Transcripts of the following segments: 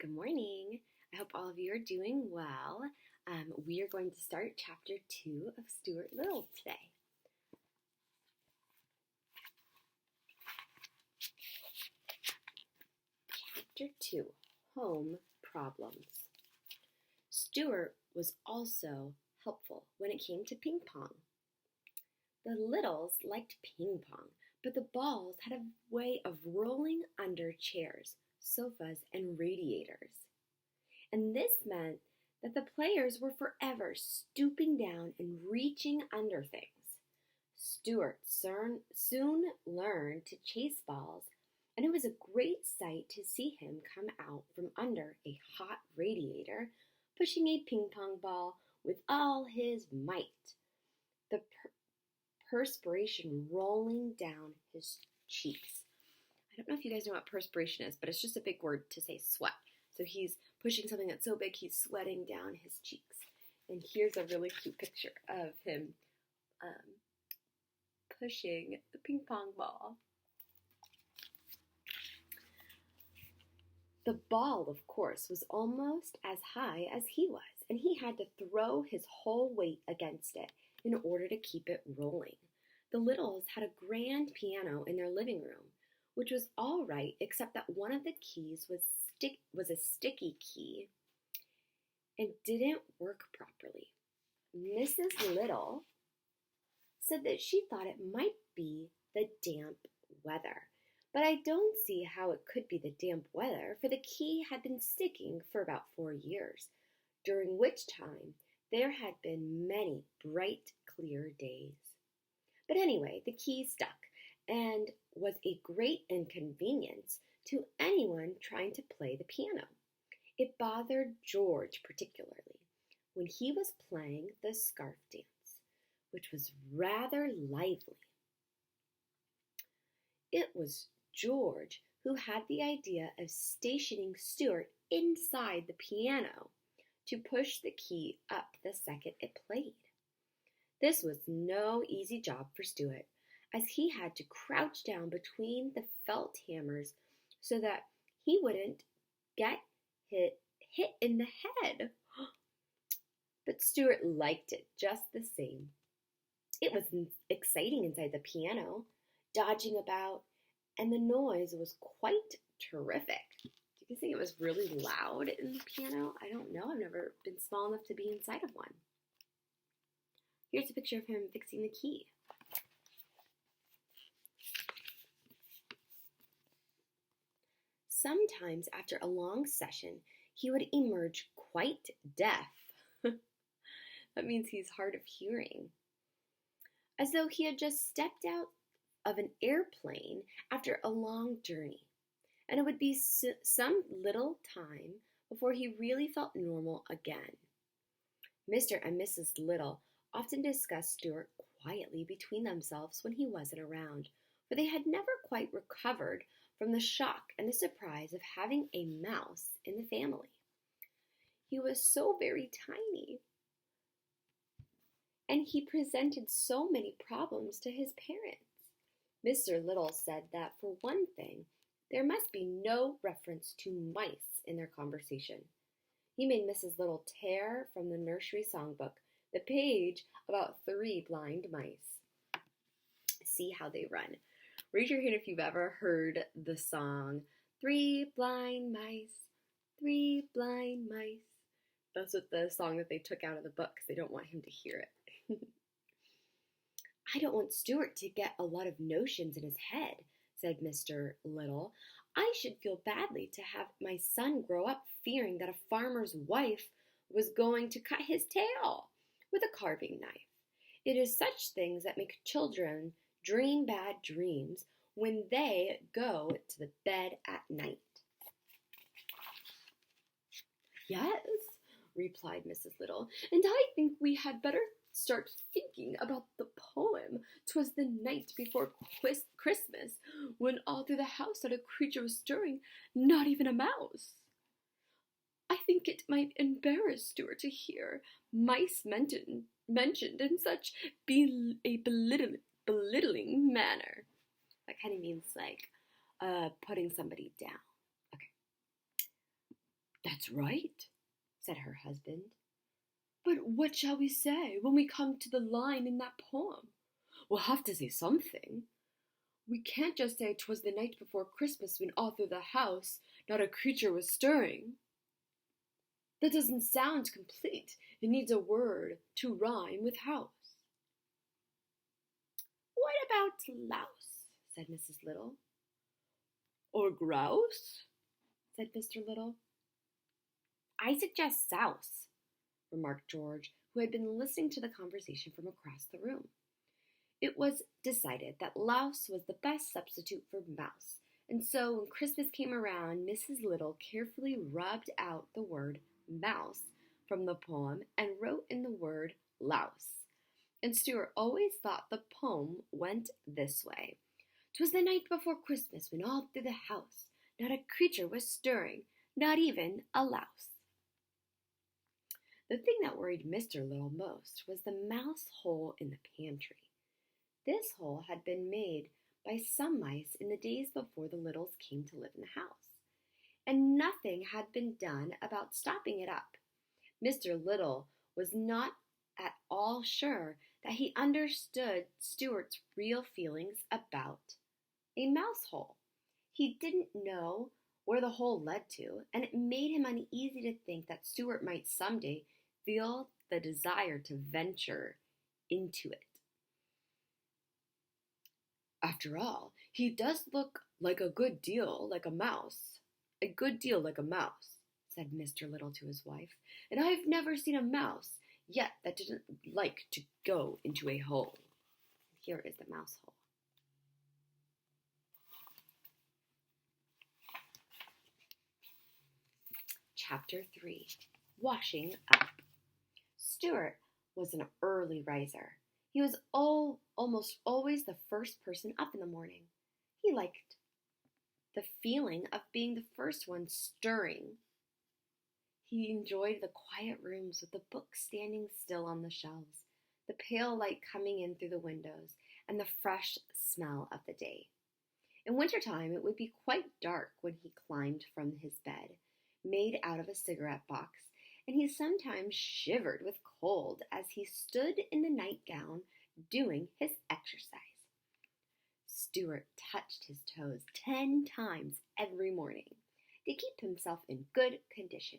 Good morning. I hope all of you are doing well. We are going to start chapter 2 of Stuart Little today. Chapter 2, Home Problems. Stuart was also helpful when it came to ping pong. The Littles liked ping pong, but the balls had a way of rolling under chairs, sofas, and radiators. And this meant that the players were forever stooping down and reaching under things. Stuart soon learned to chase balls, and it was a great sight to see him come out from under a hot radiator, pushing a ping pong ball with all his might, the perspiration rolling down his cheeks. I don't know if you guys know what perspiration is, but it's just a big word to say sweat. So he's pushing something that's so big he's sweating down his cheeks. And here's a really cute picture of him pushing the ping pong ball. The ball, of course, was almost as high as he was, and he had to throw his whole weight against it in order to keep it rolling. The Littles had a grand piano in their living room, which was all right except that one of the keys was a sticky key and didn't work properly. Mrs. Little said that she thought it might be the damp weather, but I don't see how it could be the damp weather, for the key had been sticking for about 4 years, during which time there had been many bright, clear days. But anyway, the key stuck and was a great inconvenience to anyone trying to play the piano. It bothered George particularly when he was playing the scarf dance, which was rather lively. It was George who had the idea of stationing Stuart inside the piano to push the key up the second it played. This was no easy job for Stuart, as he had to crouch down between the felt hammers so that he wouldn't get hit in the head. But Stuart liked it just the same. It was exciting inside the piano, dodging about, and the noise was quite terrific. Do you think it was really loud in the piano? I don't know. I've never been small enough to be inside of one. Here's a picture of him fixing the key. Sometimes after a long session, he would emerge quite deaf. That means he's hard of hearing. As though he had just stepped out of an airplane after a long journey. And it would be some little time before he really felt normal again. Mr. and Mrs. Little often discussed Stuart quietly between themselves when he wasn't around, for they had never quite recovered from the shock and the surprise of having a mouse in the family. He was so very tiny, and he presented so many problems to his parents. Mr. Little said that, for one thing, there must be no reference to mice in their conversation. He made Mrs. Little tear from the nursery songbook the page about 3 blind mice. See how they run. Raise your hand if you've ever heard the song, 3 blind mice, 3 blind mice. That's what the song that they took out of the book because they don't want him to hear it. I don't want Stuart to get a lot of notions in his head, said Mr. Little. I should feel badly to have my son grow up fearing that a farmer's wife was going to cut his tail with a carving knife. It is such things that make children dream bad dreams when they go to the bed at night. Yes, replied Mrs. Little, and I think we had better start thinking about the poem, "'Twas the night before Christmas, when all through the house not a creature was stirring, not even a mouse." I think it might embarrass Stuart to hear mice mentioned in such a belittling manner. That kind of means like putting somebody down. Okay. "That's right," said her husband. "But what shall we say when we come to the line in that poem? We'll have to say something. We can't just say 'twas the night before Christmas when all through the house not a creature was stirring. That doesn't sound complete. It needs a word to rhyme with house." "What about louse?" said Mrs. Little. "Or grouse?" said Mr. Little. "I suggest souse," remarked George, who had been listening to the conversation from across the room. It was decided that louse was the best substitute for mouse, and so when Christmas came around, Mrs. Little carefully rubbed out the word mouse from the poem and wrote in the word louse. And Stuart always thought the poem went this way. "'Twas the night before Christmas when all through the house not a creature was stirring, not even a louse." The thing that worried Mr. Little most was the mouse hole in the pantry. This hole had been made by some mice in the days before the Littles came to live in the house, and nothing had been done about stopping it up. Mr. Little was not at all sure that he understood Stuart's real feelings about a mouse hole. He didn't know where the hole led to, and it made him uneasy to think that Stuart might someday feel the desire to venture into it. "After all, he does look like a good deal like a mouse. A good deal like a mouse," said Mr. Little to his wife, "and I've never seen a mouse yet that didn't like to go into a hole." Here is the mouse hole. Chapter 3. Washing Up. Stuart was an early riser. He was almost always the first person up in the morning. He liked the feeling of being the first one stirring. He enjoyed the quiet rooms with the books standing still on the shelves, the pale light coming in through the windows, and the fresh smell of the day. In wintertime, it would be quite dark when he climbed from his bed, made out of a cigarette box, and he sometimes shivered with cold as he stood in the nightgown doing his exercise. Stuart touched his toes 10 times every morning to keep himself in good condition.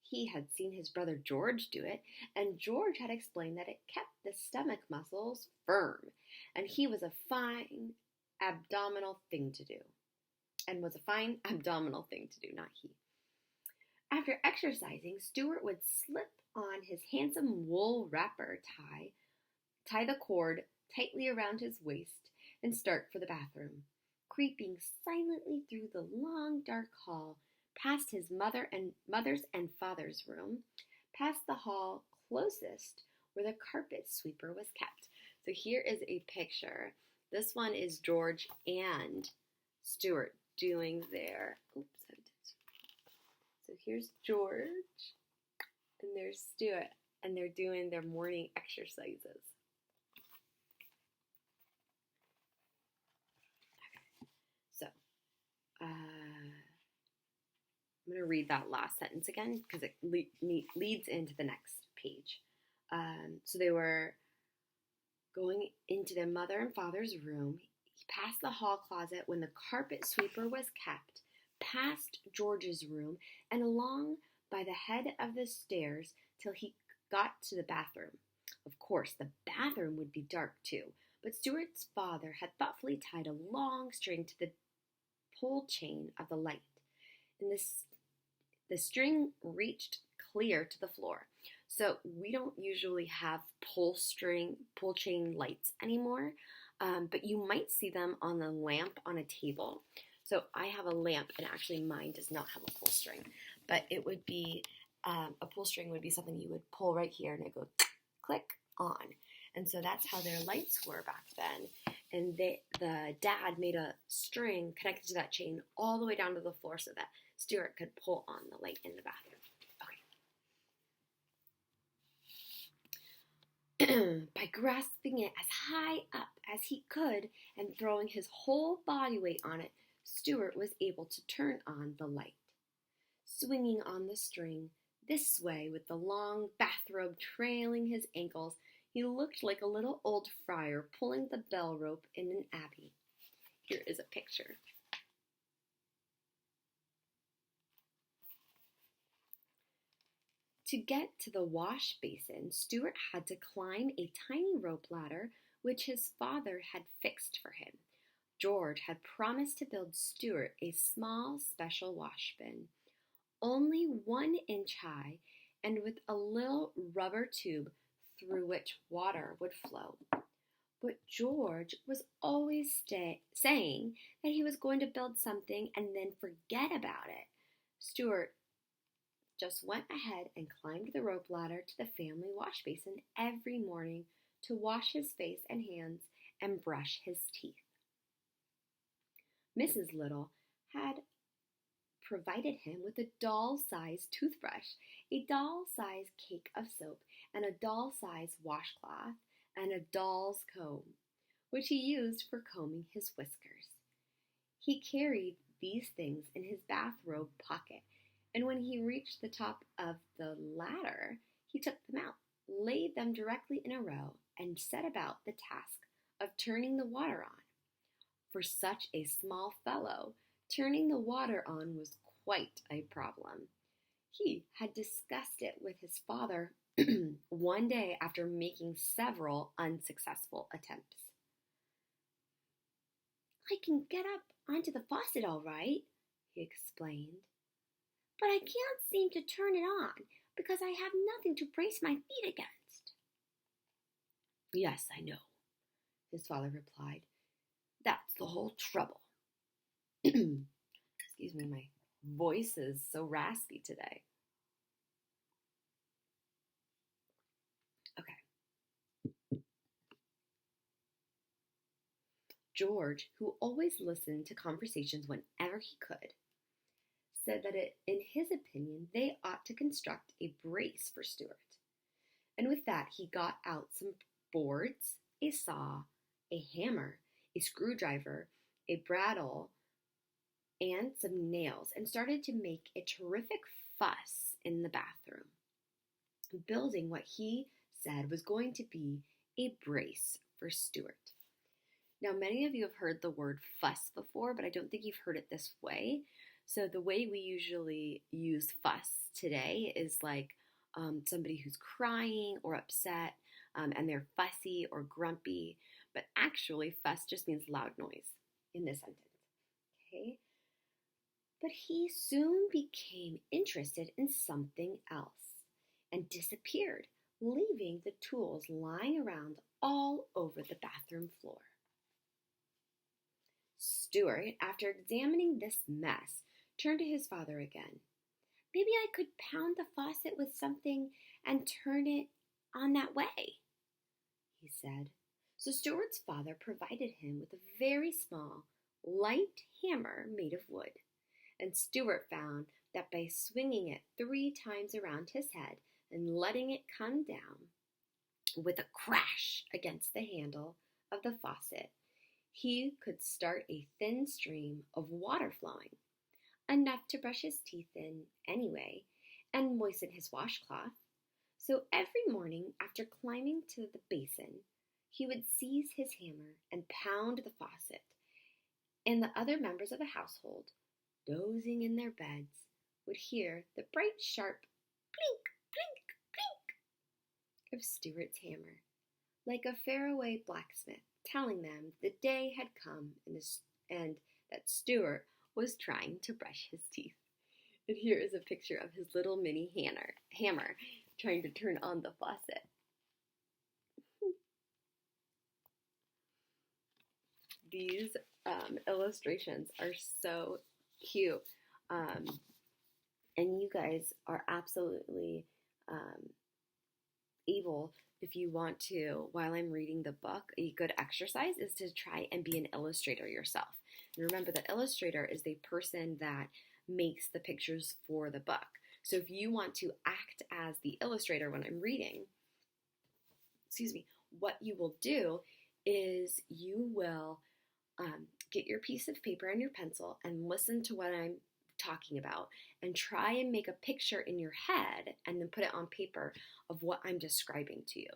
He had seen his brother George do it, and George had explained that it kept the stomach muscles firm, and he was a fine abdominal thing to do. Not he. After exercising, Stuart would slip on his handsome wool wrapper, tie the cord tightly around his waist, and start for the bathroom, creeping silently through the long dark hall, past his mother's and father's room, past the hall closest where the carpet sweeper was kept. So here is a picture. This one is George and Stuart doing their, so here's George, and there's Stuart, and they're doing their morning exercises. So, I'm going to read that last sentence again because it leads into the next page. So they were going into their mother and father's room. He passed the hall closet when the carpet sweeper was kept, past George's room, and along by the head of the stairs till he got to the bathroom. Of course, the bathroom would be dark too, but Stuart's father had thoughtfully tied a long string to the pull chain of the light, and the string reached clear to the floor. So we don't usually have pull chain lights anymore, but you might see them on the lamp on a table. So I have a lamp, and actually mine does not have a pull string, but it would be, a pull string would be something you would pull right here, and it goes click on. And so that's how their lights were back then. And the dad made a string connected to that chain all the way down to the floor so that Stuart could pull on the light in the bathroom. Okay. By grasping it as high up as he could and throwing his whole body weight on it, Stuart was able to turn on the light. Swinging on the string, this way with the long bathrobe trailing his ankles, he looked like a little old friar pulling the bell rope in an abbey. Here is a picture. To get to the wash basin, Stuart had to climb a tiny rope ladder which his father had fixed for him. George had promised to build Stuart a small special wash bin, only 1 inch high and with a little rubber tube through which water would flow. But George was always saying that he was going to build something and then forget about it. Stuart just went ahead and climbed the rope ladder to the family wash basin every morning to wash his face and hands and brush his teeth. Mrs. Little had provided him with a doll-sized toothbrush, a doll-sized cake of soap, and a doll-sized washcloth, and a doll's comb, which he used for combing his whiskers. He carried these things in his bathrobe pocket, and when he reached the top of the ladder, he took them out, laid them directly in a row, and set about the task of turning the water on. For such a small fellow, turning the water on was quite a problem. He had discussed it with his father one day after making several unsuccessful attempts. "I can get up onto the faucet all right," he explained, "but I can't seem to turn it on because I have nothing to brace my feet against." "Yes, I know," his father replied. "That's the whole trouble." Excuse me, my voice is so raspy today. Okay. George, who always listened to conversations whenever he could, said that in his opinion, they ought to construct a brace for Stuart. And with that, he got out some boards, a saw, a hammer, a screwdriver, a bradawl, and some nails, and started to make a terrific fuss in the bathroom, building what he said was going to be a brace for Stuart. Now, many of you have heard the word fuss before, but I don't think you've heard it this way. So the way we usually use fuss today is like somebody who's crying or upset, and they're fussy or grumpy. But actually, fuss just means loud noise in this sentence. Okay? But he soon became interested in something else and disappeared, leaving the tools lying around all over the bathroom floor. Stuart, after examining this mess, turned to his father again. "Maybe I could pound the faucet with something and turn it on that way," he said. So Stuart's father provided him with a very small, light hammer made of wood, and Stuart found that by swinging it 3 times around his head and letting it come down with a crash against the handle of the faucet, he could start a thin stream of water flowing, enough to brush his teeth in anyway and moisten his washcloth. So every morning after climbing to the basin, he would seize his hammer and pound the faucet, and the other members of the household, dozing in their beds, would hear the bright, sharp plink, plink, plink of Stuart's hammer, like a faraway blacksmith telling them the day had come and that Stuart was trying to brush his teeth. And here is a picture of his little mini hammer trying to turn on the faucet. These illustrations are so cute. And you guys are absolutely able, if you want to, while I'm reading the book, a good exercise is to try and be an illustrator yourself. And remember, the illustrator is the person that makes the pictures for the book. So if you want to act as the illustrator when I'm reading, what you will do is you will get your piece of paper and your pencil and listen to what I'm talking about and try and make a picture in your head and then put it on paper of what I'm describing to you.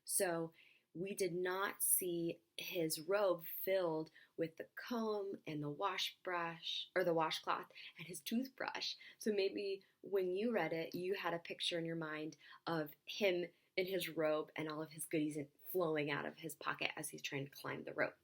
So we did not see his robe filled with the comb and the wash brush or the washcloth and his toothbrush. So maybe when you read it, you had a picture in your mind of him in his robe and all of his goodies flowing out of his pocket as he's trying to climb the rope.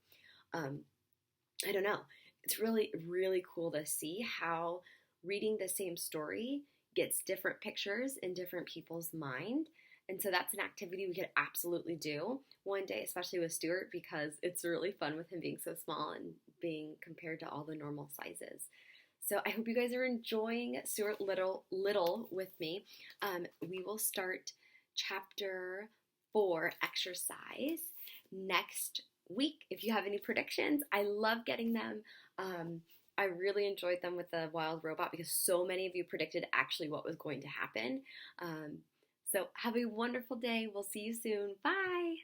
I don't know. It's really, really cool to see how reading the same story gets different pictures in different people's mind. And so that's an activity we could absolutely do one day, especially with Stuart, because it's really fun with him being so small and being compared to all the normal sizes. So I hope you guys are enjoying Stuart Little with me. We will start chapter 4 exercise next week. If you have any predictions, I love getting them. I really enjoyed them with the wild robot because so many of you predicted actually what was going to happen. So have a wonderful day. We'll see you soon. Bye.